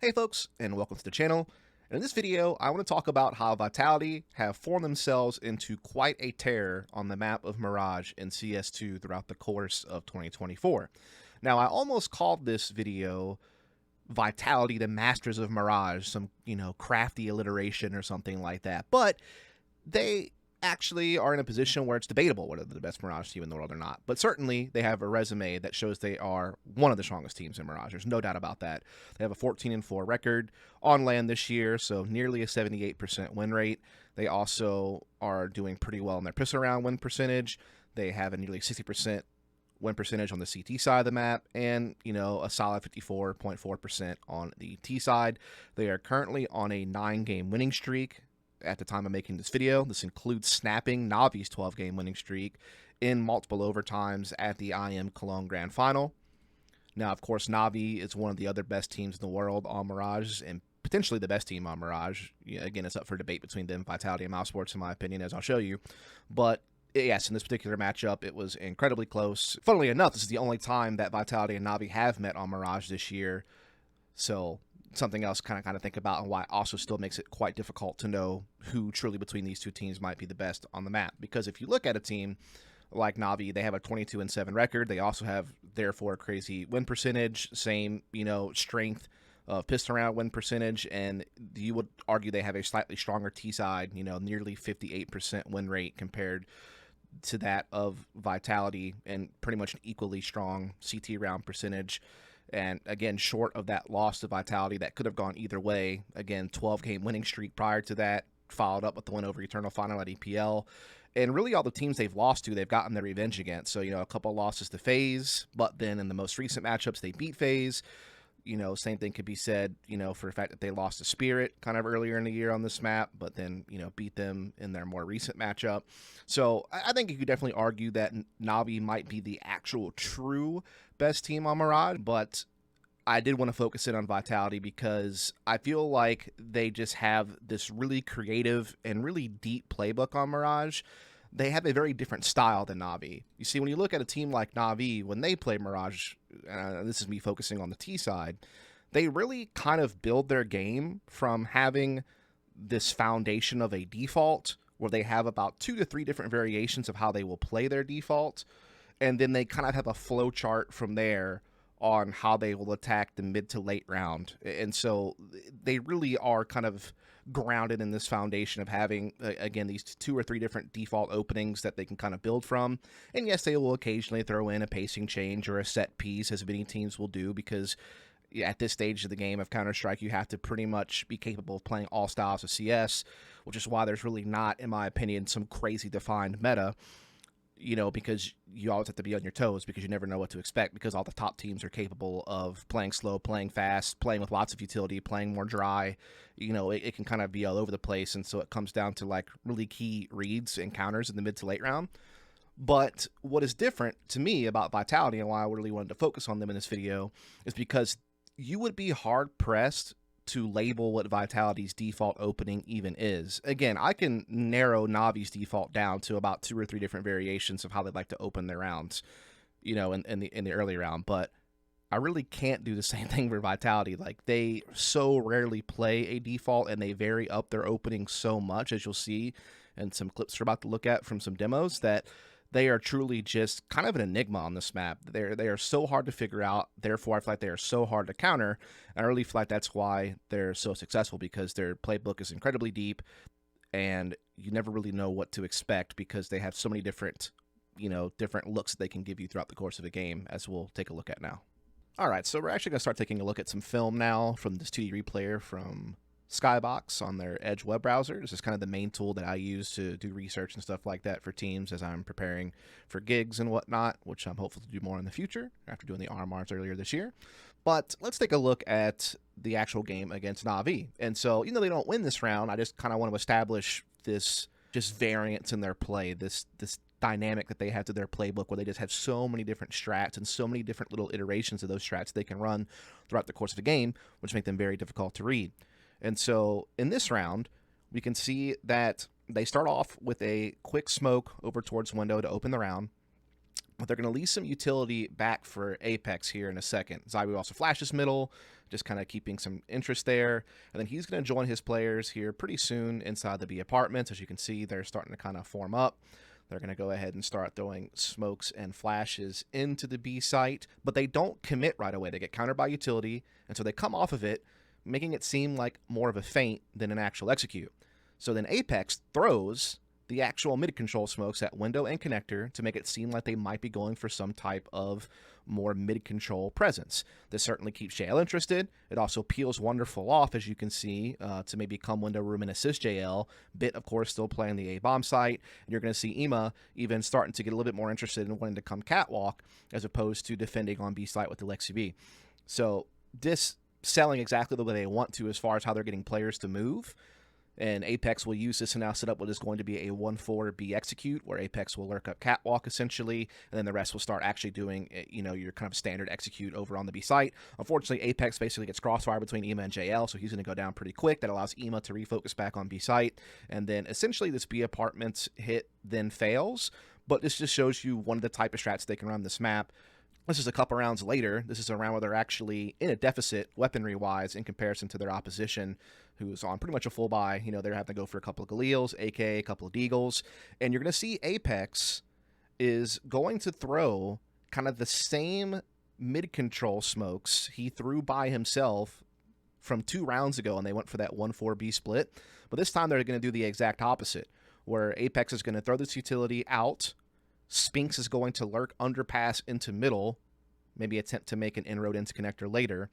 Hey folks, and welcome to the channel. And in this video, I want to talk about how Vitality have formed themselves into quite a terror on the map of Mirage in CS2 throughout the course of 2024. Now, I almost called this video Vitality the Masters of Mirage, some, crafty alliteration or something like that. But they actually are in a position where it's debatable whether they're the best Mirage team in the world or not. But certainly they have a resume that shows they are one of the strongest teams in Mirage. There's no doubt about that. They have a 14-4 record on LAN this year, so nearly a 78% win rate. They also are doing pretty well in their pistol round win percentage. They have a nearly 60% win percentage on the CT side of the map, and a solid 54.4% on the T side. They are currently on a 9-game winning streak at the time of making this video. This includes snapping Navi's 12-game winning streak in multiple overtimes at the IM Cologne Grand Final. Now, of course, Navi is one of the other best teams in the world on Mirage, and potentially the best team on Mirage. Again, it's up for debate between them, Vitality, and Esports, in my opinion, as I'll show you. But yes, in this particular matchup, it was incredibly close. Funnily enough, this is the only time that Vitality and Navi have met on Mirage this year. So something else kind of think about, and why it also still makes it quite difficult to know who truly between these two teams might be the best on the map. Because if you look at a team like Navi, they have a 22-7 record. They also have, therefore, a crazy win percentage, same, strength of pistol round win percentage, and you would argue they have a slightly stronger T side, nearly 58% win rate compared to that of Vitality, and pretty much an equally strong CT round percentage. And again, short of that loss to Vitality, that could have gone either way. Again, 12-game winning streak prior to that, followed up with the win over Eternal Final at EPL. And really all the teams they've lost to, they've gotten their revenge against. So, a couple of losses to FaZe, but then in the most recent matchups, they beat FaZe. Same thing could be said, for the fact that they lost to Spirit kind of earlier in the year on this map, but then, beat them in their more recent matchup. So I think you could definitely argue that Navi might be the actual true best team on Mirage, but I did want to focus in on Vitality because I feel like they just have this really creative and really deep playbook on Mirage. They have a very different style than Navi. You see, when you look at a team like Navi, when they play Mirage, this is me focusing on the T side, they really kind of build their game from having this foundation of a default where they have about 2 to 3 different variations of how they will play their default, and then they kind of have a flow chart from there on how they will attack the mid to late round. And so they really are kind of grounded in this foundation of having, again, these 2 or 3 different default openings that they can kind of build from. And yes, they will occasionally throw in a pacing change or a set piece, as many teams will do, because at this stage of the game of Counter-Strike, you have to pretty much be capable of playing all styles of CS, which is why there's really not, in my opinion, some crazy defined meta. Because you always have to be on your toes, because you never know what to expect, because all the top teams are capable of playing slow, playing fast, playing with lots of utility, playing more dry. It can kind of be all over the place, and so it comes down to like really key reads and counters in the mid to late round. But what is different to me about Vitality, and why I really wanted to focus on them in this video, is because you would be hard-pressed to label what Vitality's default opening even is. Again, I can narrow Navi's default down to about 2 or 3 different variations of how they like to open their rounds, in the early round, but I really can't do the same thing for Vitality. Like, they so rarely play a default, and they vary up their opening so much, as you'll see in some clips we're about to look at from some demos, that they are truly just kind of an enigma on this map. They are so hard to figure out. Therefore, I feel like they are so hard to counter. And I really feel like that's why they're so successful, because their playbook is incredibly deep, and you never really know what to expect, because they have so many different, different looks that they can give you throughout the course of a game, as we'll take a look at now. All right, so we're actually going to start taking a look at some film now from this 2D replayer from Skybox on their Edge web browser. This is kind of the main tool that I use to do research and stuff like that for teams as I'm preparing for gigs and whatnot, which I'm hopeful to do more in the future after doing the RMRs earlier this year. But let's take a look at the actual game against Navi. And so, they don't win this round, I just kind of want to establish this just variance in their play, this dynamic that they have to their playbook, where they just have so many different strats and so many different little iterations of those strats they can run throughout the course of the game, which make them very difficult to read. And so in this round, we can see that they start off with a quick smoke over towards window to open the round. They're going to leave some utility back for Apex here in a second. ZywOo also flashes middle, just kind of keeping some interest there. And then he's going to join his players here pretty soon inside the B apartments. As you can see, they're starting to kind of form up. They're going to go ahead and start throwing smokes and flashes into the B site, but they don't commit right away. They get countered by utility, and so they come off of it, making it seem like more of a feint than an actual execute. So then Apex throws the actual mid-control smokes at window and connector to make it seem like they might be going for some type of more mid-control presence. This certainly keeps JL interested. It also peels Wonderful off, as you can see, to maybe come window room and assist JL. Bit, of course, still playing the A-bomb site. And you're going to see Ema even starting to get a little bit more interested in wanting to come catwalk as opposed to defending on B site with the Lexi B. So this selling exactly the way they want to as far as how they're getting players to move. And Apex will use this and now set up what is going to be a 1-4 execute, where Apex will lurk up catwalk essentially, and then the rest will start actually doing, your kind of standard execute over on the B site. Unfortunately, Apex basically gets crossfire between Ema and JL, so he's going to go down pretty quick. That allows Ema to refocus back on B site, and then essentially this B apartments hit then fails. But this just shows you one of the type of strats they can run this map. This is a couple rounds later. This is a round where they're actually in a deficit weaponry-wise in comparison to their opposition, who's on pretty much a full buy. They're having to go for a couple of Galils, AK, a couple of Deagles. And you're going to see Apex is going to throw kind of the same mid-control smokes he threw by himself from 2 rounds ago, and they went for that 1-4B split. But this time they're going to do the exact opposite, where Apex is going to throw this utility out. Spinks is going to lurk underpass into middle, maybe attempt to make an inroad into connector later,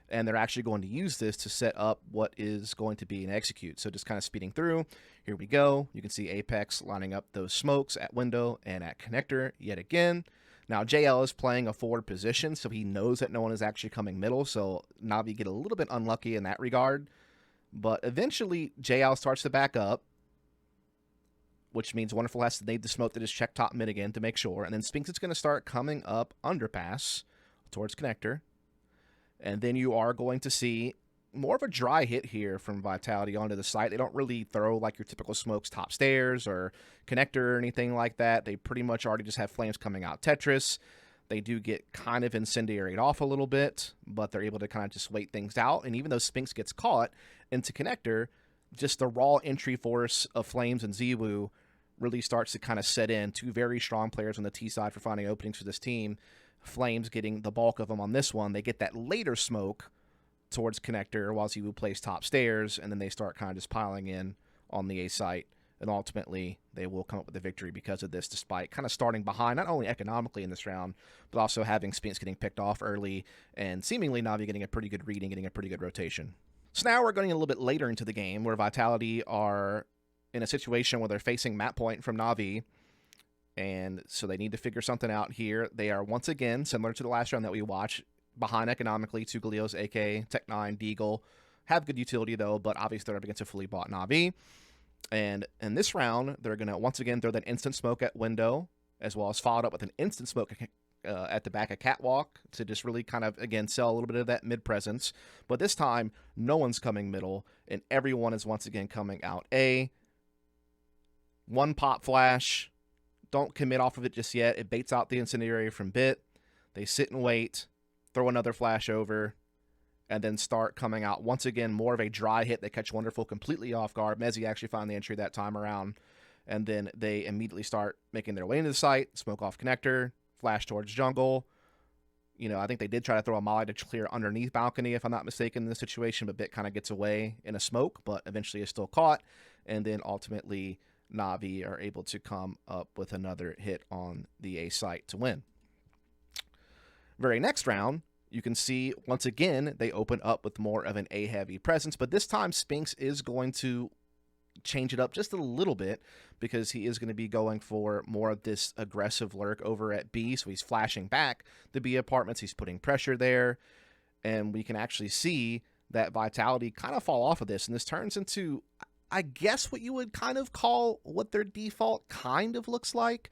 and they're actually going to use this to set up what is going to be an execute. So just kind of speeding through, here we go. You can see Apex lining up those smokes at window and at connector yet again. Now JL is playing a forward position, so he knows that no one is actually coming middle, so Navi get a little bit unlucky in that regard. But eventually JL starts to back up, which means Wonderful has to nade the smoke that is check top mid again to make sure. And then Spinks is going to start coming up underpass towards connector. And then you are going to see more of a dry hit here from Vitality onto the site. They don't really throw like your typical smokes top stairs or connector or anything like that. They pretty much already just have flames coming out Tetris. They do get kind of incendiaried off a little bit, but they're able to kind of just wait things out. And even though Spinks gets caught into connector, just the raw entry force of Flames and ZywOo really starts to kind of set in. 2 very strong players on the T side for finding openings for this team. Flames getting the bulk of them on this one. They get that later smoke towards connector while ZywOo plays top stairs, and then they start kind of just piling in on the A site. And ultimately, they will come up with a victory because of this, despite kind of starting behind, not only economically in this round, but also having Spinks getting picked off early, and seemingly Navi getting a pretty good read and getting a pretty good rotation. So now we're going a little bit later into the game, where Vitality are in a situation where they're facing map point from Navi, and so they need to figure something out here. They are once again, similar to the last round that we watched, behind economically. 2 Galils, AK, Tech 9, Deagle. Have good utility though, but obviously they're up against a fully bought Navi. And in this round, they're going to once again throw that instant smoke at window, as well as followed up with an instant smoke at the back of catwalk to just really kind of, again, sell a little bit of that mid presence. But this time, no one's coming middle, and everyone is once again coming out A. 1 pop flash. Don't commit off of it just yet. It baits out the incendiary from Bit. They sit and wait, throw another flash over, and then start coming out once again, more of a dry hit. They catch Wonderful completely off guard. Mezzi actually found the entry that time around. And then they immediately start making their way into the site, smoke off connector, flash towards jungle. I think they did try to throw a molly to clear underneath balcony, if I'm not mistaken, in this situation, but Bit kind of gets away in a smoke, but eventually is still caught. And then ultimately, Navi are able to come up with another hit on the A site to win. Very next round, you can see, once again, they open up with more of an A-heavy presence, but this time Spinks is going to change it up just a little bit because he is going to be going for more of this aggressive lurk over at B, so he's flashing back the B apartments, he's putting pressure there, and we can actually see that Vitality kind of fall off of this, and this turns into, I guess, what you would kind of call what their default kind of looks like.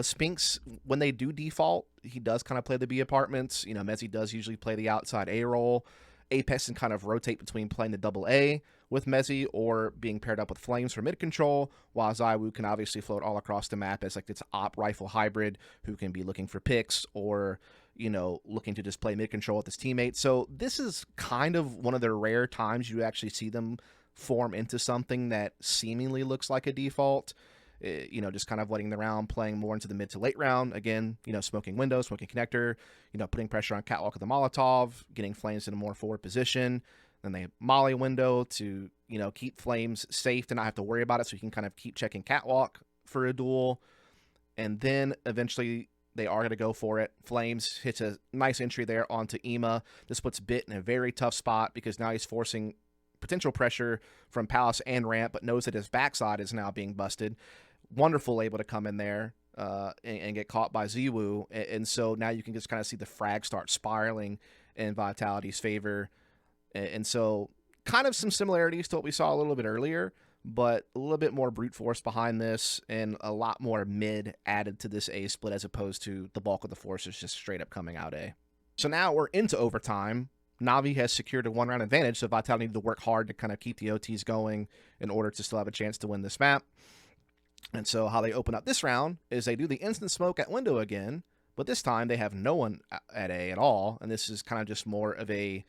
Spinks, when they do default, he does kind of play the B apartments. Mezzi does usually play the outside A role. Apex can kind of rotate between playing the double A with Mezzi or being paired up with Flames for mid control, while ZywOo can obviously float all across the map as like this op rifle hybrid who can be looking for picks or, you know, looking to just play mid control with his teammates. So this is kind of one of the rare times you actually see them form into something that seemingly looks like a default. You know, just kind of letting the round, playing more into the mid to late round. Again, you know, smoking window, smoking connector, you know, putting pressure on Catwalk with the Molotov, getting Flames in a more forward position. Then they molly window to, you know, keep Flames safe to not have to worry about it, so you can kind of keep checking Catwalk for a duel. And then eventually they are going to go for it. Flames hits a nice entry there onto Ema. This puts Bit in a very tough spot because now he's forcing potential pressure from Palace and Ramp, but knows that his backside is now being busted. Wonderful able to come in there and get caught by ZywOo. And so now you can just kind of see the frag start spiraling in Vitality's favor. And so kind of some similarities to what we saw a little bit earlier, but a little bit more brute force behind this and a lot more mid added to this A split as opposed to the bulk of the forces just straight up coming out A. So now we're into overtime. Na'Vi has secured a one-round advantage, so Vitality need to work hard to kind of keep the OTs going in order to still have a chance to win this map. And so how they open up this round is they do the instant smoke at window again, but this time they have no one at A at all, and this is kind of just more of a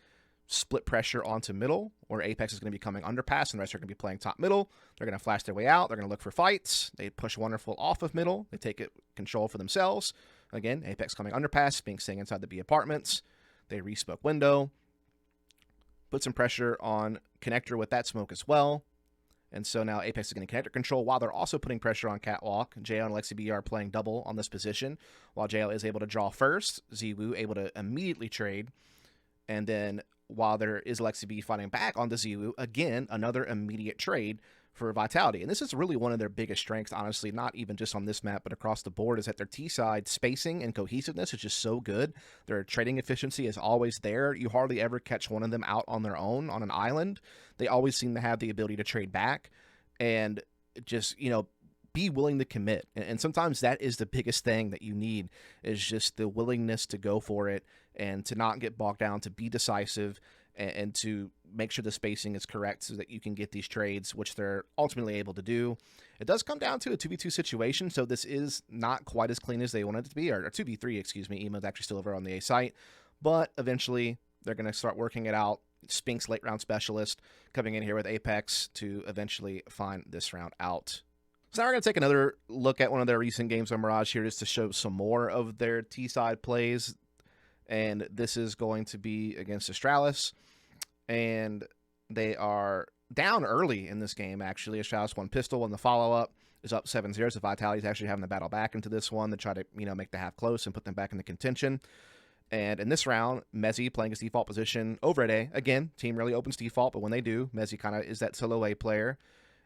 split pressure onto middle, where Apex is going to be coming underpass, and the rest are going to be playing top middle. They're going to flash their way out. They're going to look for fights. They push Wonderful off of middle. They take control for themselves. Again, Apex coming underpass, being staying inside the B apartments. They re-smoke window. Put some pressure on connector with that smoke as well. And so now Apex is getting connector control while they're also putting pressure on Catwalk. JL and Alexi B are playing double on this position, while JL is able to draw first. ZywOo able to immediately trade. And then while there is Alexi B fighting back onto ZywOo, again, another immediate trade for Vitality. And this is really one of their biggest strengths, honestly, not even just on this map, but across the board, is that their T-side spacing and cohesiveness is just so good. Their trading efficiency is always there. You hardly ever catch one of them out on their own on an island. They always seem to have the ability to trade back and just, you know, be willing to commit. And sometimes that is the biggest thing that you need, is just the willingness to go for it and to not get bogged down, to be decisive and to make sure the spacing is correct so that you can get these trades, which they're ultimately able to do. It does come down to a 2v2 situation, so this is not quite as clean as they wanted it to be, or 2v3, excuse me. Emo's actually still over on the A site, but eventually they're going to start working it out. Spinks, late round specialist, coming in here with Apex to eventually find this round out. So now we're going to take another look at one of their recent games on Mirage here just to show some more of their T-side plays. And this is going to be against Astralis. And they are down early in this game, actually. Astralis won pistol, and the follow-up is up 7-0. So Vitality is actually having to battle back into this one to try to, you know, make the half close and put them back into contention. And in this round, Mezzi playing his default position over at A. Again, team really opens default, but when they do, Mezzi kind of is that solo A player.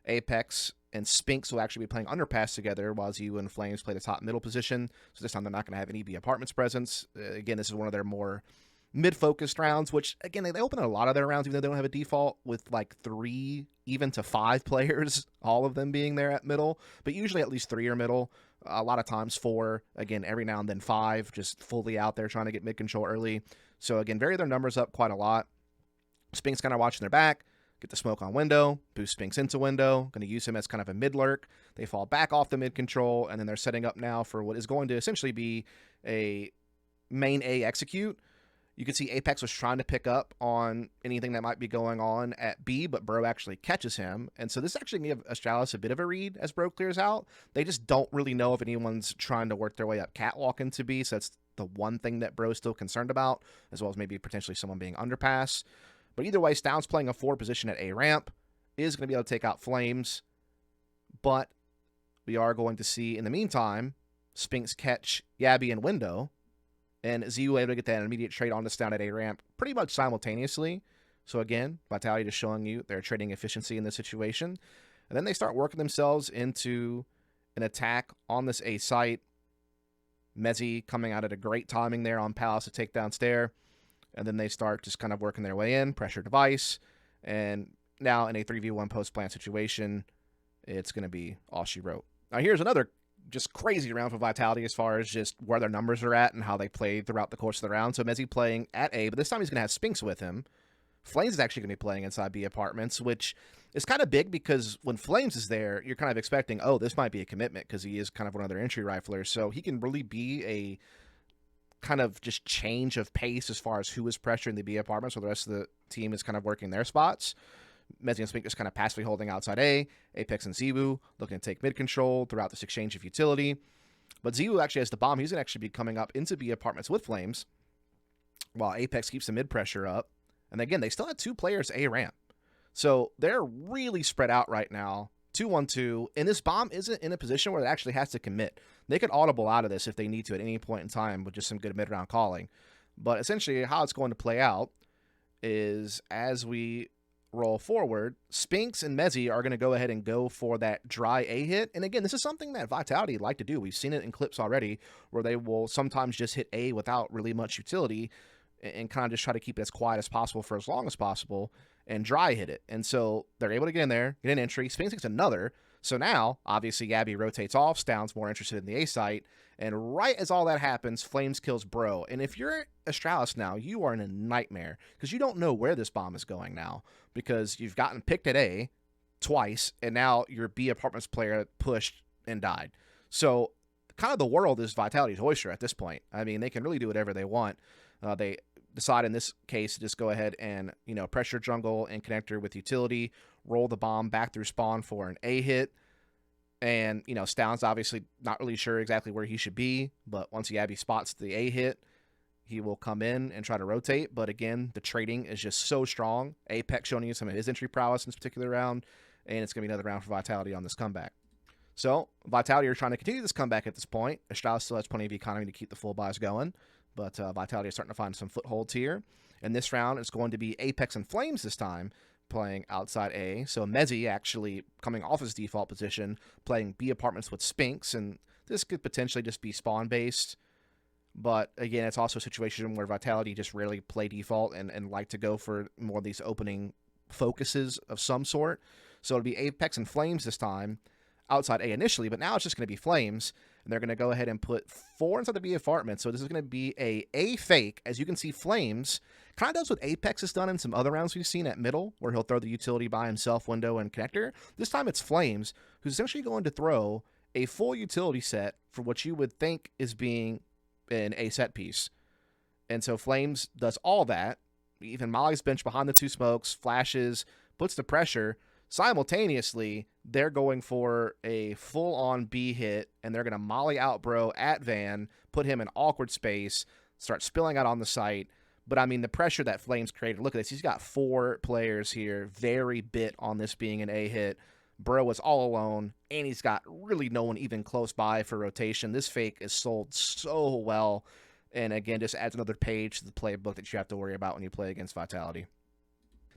Apex and Spinks will actually be playing underpass together, while ZywOo and Flames play the top middle position. So this time they're not going to have any B apartments presence. Again, this is one of their more mid-focused rounds, which, again, they open a lot of their rounds, even though they don't have a default, with like 3, even to 5 players, all of them being there at middle. But usually at least 3 are middle. A lot of times 4. Again, every now and then 5, just fully out there trying to get mid-control early. So, again, vary their numbers up quite a lot. Spinks kind of watching their back. Get the smoke on window, boost Spinks into window, going to use him as kind of a mid-lurk. They fall back off the mid-control, and then they're setting up now for what is going to essentially be a main A execute. You can see Apex was trying to pick up on anything that might be going on at B, but Bro actually catches him. And so this actually gives Astralis a bit of a read as Bro clears out. They just don't really know if anyone's trying to work their way up Catwalk into B, so that's the one thing that Bro's still concerned about, as well as maybe potentially someone being underpass. But either way, Stound's playing a 4 position at A ramp, is going to be able to take out Flames. But we are going to see, in the meantime, Spinks catch Yabby in window, and ZywOo able to get that immediate trade on the Stound at A ramp pretty much simultaneously. So again, Vitality just showing you their trading efficiency in this situation. And then they start working themselves into an attack on this A site. Mezzi coming out at a great timing there on Palace to take down Stair. And then they start just kind of working their way in, pressure device. And now in a 3v1 post-plant situation, it's going to be all she wrote. Now here's another just crazy round for Vitality as far as just where their numbers are at and how they played throughout the course of the round. So Mezzi playing at A, but this time he's going to have Spinks with him. Flames is actually going to be playing inside B apartments, which is kind of big because when Flames is there, you're kind of expecting, oh, this might be a commitment because he is kind of one of their entry riflers. So he can really be a kind of just change of pace as far as who is pressuring the B apartments, while the rest of the team is kind of working their spots. Mezzi and Spink just kind of passively holding outside A. Apex and Zebu looking to take mid control throughout this exchange of utility. But Zebu actually has the bomb. He's going to actually be coming up into B apartments with Flames, while Apex keeps the mid pressure up. And again, they still had 2 players A ramp. So they're really spread out right now. 2-1-2. And this bomb isn't in a position where it actually has to commit. They could audible out of this if they need to at any point in time with just some good mid-round calling. But essentially how it's going to play out is as we roll forward, Spinks and Mezzi are going to go ahead and go for that dry A hit. And again, this is something that Vitality like to do. We've seen it in clips already where they will sometimes just hit A without really much utility and kind of just try to keep it as quiet as possible for as long as possible and dry hit it. And so they're able to get in there, get an entry. Spinks takes another. So now, obviously, Gabby rotates off. Stound's more interested in the A site. And right as all that happens, Flames kills Bro. And if you're Astralis now, you are in a nightmare because you don't know where this bomb is going now because you've gotten picked at A twice, and now your B apartments player pushed and died. So kind of the world is Vitality's oyster at this point. I mean, they can really do whatever they want. They decide in this case to just go ahead and, pressure jungle and connector with utility, roll the bomb back through spawn for an A hit. And, Stound's obviously not really sure exactly where he should be, but once Yabby spots the A hit, he will come in and try to rotate. But again, the trading is just so strong. Apex showing you some of his entry prowess in this particular round, and it's going to be another round for Vitality on this comeback. So, Vitality are trying to continue this comeback at this point. Astralis still has plenty of economy to keep the full buys going, but Vitality is starting to find some footholds here. In this round, it's going to be Apex and Flames this time, playing outside A. So Mezzi actually coming off his default position, playing B apartments with Spinks, and this could potentially just be spawn-based. But again, it's also a situation where Vitality just rarely play default and like to go for more of these opening focuses of some sort. So it'll be Apex and Flames this time, outside A initially, but now it's just going to be Flames, and they're going to go ahead and put 4 inside the B apartment. So this is going to be a fake. As you can see, Flames kind of does what Apex has done in some other rounds we've seen at middle, where he'll throw the utility by himself, window, and connector. This time it's Flames, who's essentially going to throw a full utility set for what you would think is being an A set piece. And so Flames does all that. Even Molly's bench behind the 2 smokes, flashes, puts the pressure. Simultaneously, they're going for a full-on B hit, and they're going to molly out Bro at Van, put him in awkward space, start spilling out on the site. But, I mean, the pressure that Flames created, look at this. He's got 4 players here, very bit on this being an A hit. Bro was all alone, and he's got really no one even close by for rotation. This fake is sold so well, and, again, just adds another page to the playbook that you have to worry about when you play against Vitality.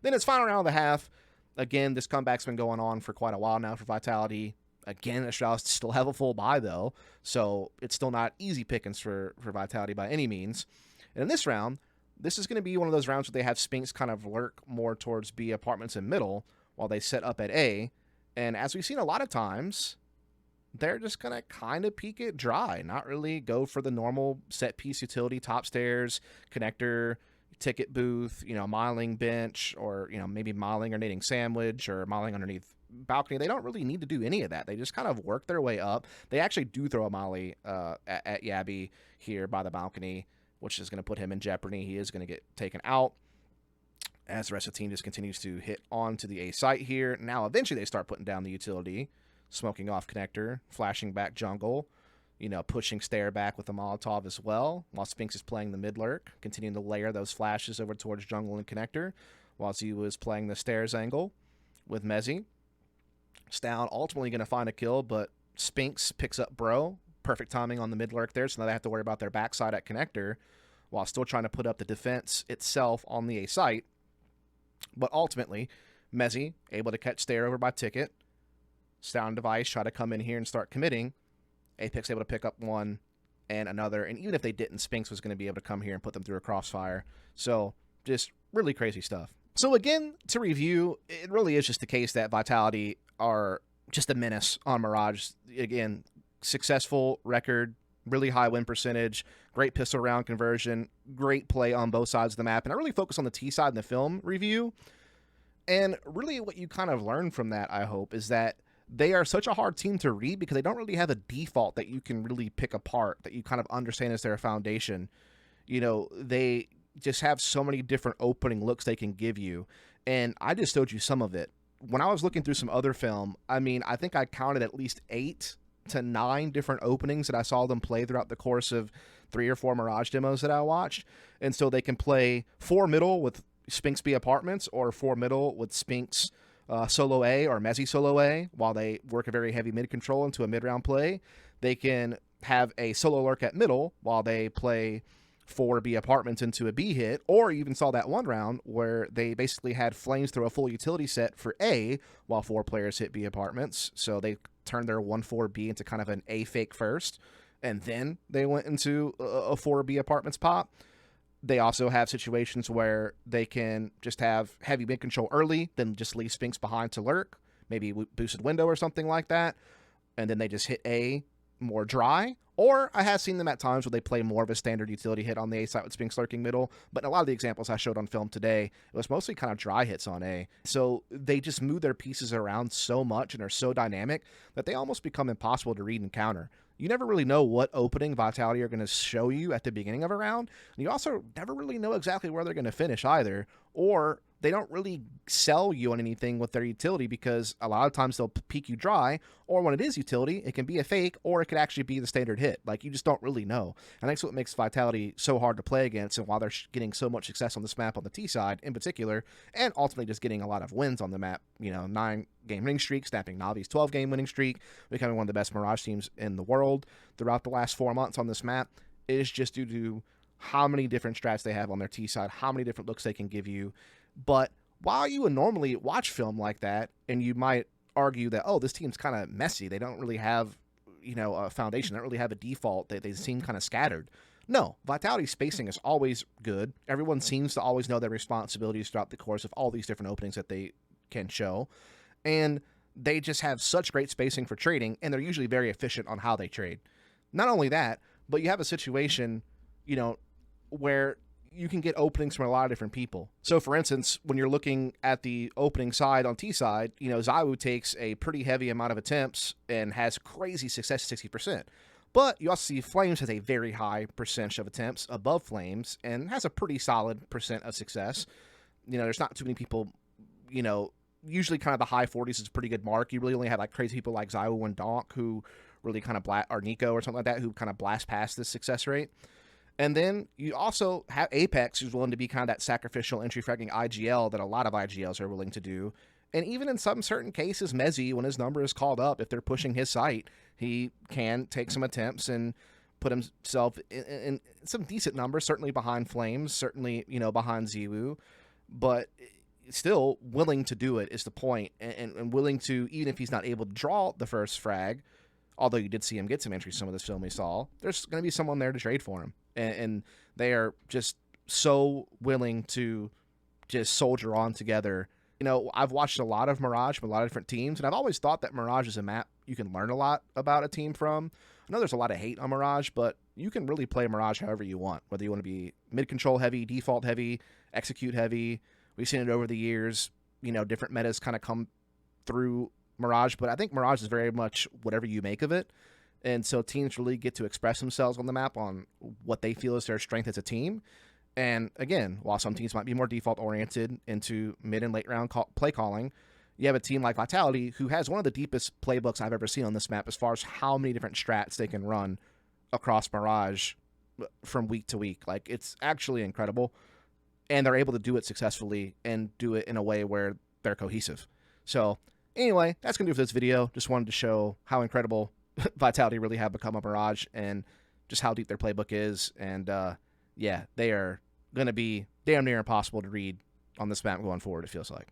Then it's final round of the half. Again, this comeback's been going on for quite a while now for Vitality. Again, Astralis still have a full buy, though, so it's still not easy pickings for Vitality by any means. And in this round, this is going to be one of those rounds where they have Spinks kind of lurk more towards B apartments in middle while they set up at A. And as we've seen a lot of times, they're just going to kind of peek it dry, not really go for the normal set piece utility, top stairs, connector, ticket booth, miling bench, or, maybe miling or nading sandwich or miling underneath balcony. They don't really need to do any of that. They just kind of work their way up. They actually do throw a molly at Yabby here by the balcony, which is going to put him in jeopardy. He is going to get taken out as the rest of the team just continues to hit on to the A site here. Now, eventually they start putting down the utility, smoking off connector, flashing back jungle, pushing stair back with the Molotov as well, while Spinks is playing the mid lurk, continuing to layer those flashes over towards jungle and connector, while he was playing the stairs angle with Mezzi. Stound ultimately going to find a kill, but Spinks picks up Bro. Perfect timing on the mid lurk there, so now they have to worry about their backside at connector, while still trying to put up the defense itself on the A site. But ultimately, Mezzi able to catch stair over by ticket. Stound device try to come in here and start committing. Apex able to pick up one and another, and even if they didn't, Spinks was going to be able to come here and put them through a crossfire. So just really crazy stuff. So again, to review, it really is just the case that Vitality are just a menace on Mirage. Again, successful record, really high win percentage, great pistol round conversion, great play on both sides of the map. And I really focus on the T side in the film review. And really what you kind of learn from that, I hope, is that they are such a hard team to read because they don't really have a default that you can really pick apart, that you kind of understand as their foundation. They just have so many different opening looks they can give you. And I just showed you some of it. When I was looking through some other film, I think I counted at least 8 to 9 different openings that I saw them play throughout the course of 3 or 4 Mirage demos that I watched. And so they can play 4 middle with Spinks B apartments, or 4 middle with Spinks solo A or Mezzy solo A, while they work a very heavy mid control into a mid round play. They can have a solo lurk at middle while they play 4 B apartments into a B hit, or even saw that one round where they basically had Flames throw a full utility set for A while 4 players hit B apartments. So they turned their 1-4 B into kind of an A fake first, and then they went into a 4 B apartments pop. They also have situations where they can just have heavy mid control early, then just leave Spinks behind to lurk, maybe boosted window or something like that, and then they just hit A more dry. Or I have seen them at times where they play more of a standard utility hit on the A side with Spinks lurking middle, but in a lot of the examples I showed on film today, it was mostly kind of dry hits on A. So they just move their pieces around so much and are so dynamic that they almost become impossible to read and counter. You never really know what opening Vitality are going to show you at the beginning of a round. And you also never really know exactly where they're going to finish either. Or they don't really sell you on anything with their utility, because a lot of times they'll peek you dry, or when it is utility, it can be a fake, or it could actually be the standard hit. Like, you just don't really know. And that's what makes Vitality so hard to play against, and why they're getting so much success on this map on the T side in particular, and ultimately just getting a lot of wins on the map. 9-game winning streak, snapping Navi's 12-game winning streak, becoming one of the best Mirage teams in the world throughout the last 4 months on this map, is just due to how many different strats they have on their T side, how many different looks they can give you. But while you would normally watch film like that, and you might argue that, oh, this team's kind of messy, they don't really have, a foundation, they don't really have a default, they seem kind of scattered. No, Vitality's spacing is always good. Everyone seems to always know their responsibilities throughout the course of all these different openings that they can show. And they just have such great spacing for trading, and they're usually very efficient on how they trade. Not only that, but you have a situation, where you can get openings from a lot of different people. So, for instance, when you're looking at the opening side on T side, Zywoo takes a pretty heavy amount of attempts and has crazy success, 60%. But you also see Flames has a very high percentage of attempts above Flames and has a pretty solid percent of success. There's not too many people, usually kind of the high 40s is a pretty good mark. You really only have like crazy people like Zywoo and Donk who really kind of or Nico or something like that, who kind of blast past this success rate. And then you also have Apex, who's willing to be kind of that sacrificial entry fragging IGL that a lot of IGLs are willing to do. And even in some certain cases, Mezzy, when his number is called up, if they're pushing his site, he can take some attempts and put himself in some decent numbers, certainly behind Flames, certainly, behind Zywoo. But still willing to do it is the point, and willing to, even if he's not able to draw the first frag, although you did see him get some entries some of this film we saw, there's going to be someone there to trade for him. And they are just so willing to just soldier on together. I've watched a lot of Mirage from a lot of different teams, and I've always thought that Mirage is a map you can learn a lot about a team from. I know there's a lot of hate on Mirage, but you can really play Mirage however you want, whether you want to be mid-control heavy, default heavy, execute heavy. We've seen it over the years. Different metas kind of come through Mirage, but I think Mirage is very much whatever you make of it. And so teams really get to express themselves on the map on what they feel is their strength as a team. And again, while some teams might be more default oriented into mid and late round play calling, you have a team like Vitality who has one of the deepest playbooks I've ever seen on this map as far as how many different strats they can run across Mirage from week to week. Like, it's actually incredible. And they're able to do it successfully and do it in a way where they're cohesive. So anyway, that's going to do for this video. Just wanted to show how incredible Vitality really have become a Mirage and just how deep their playbook is. And yeah, they are going to be damn near impossible to read on this map going forward, it feels like.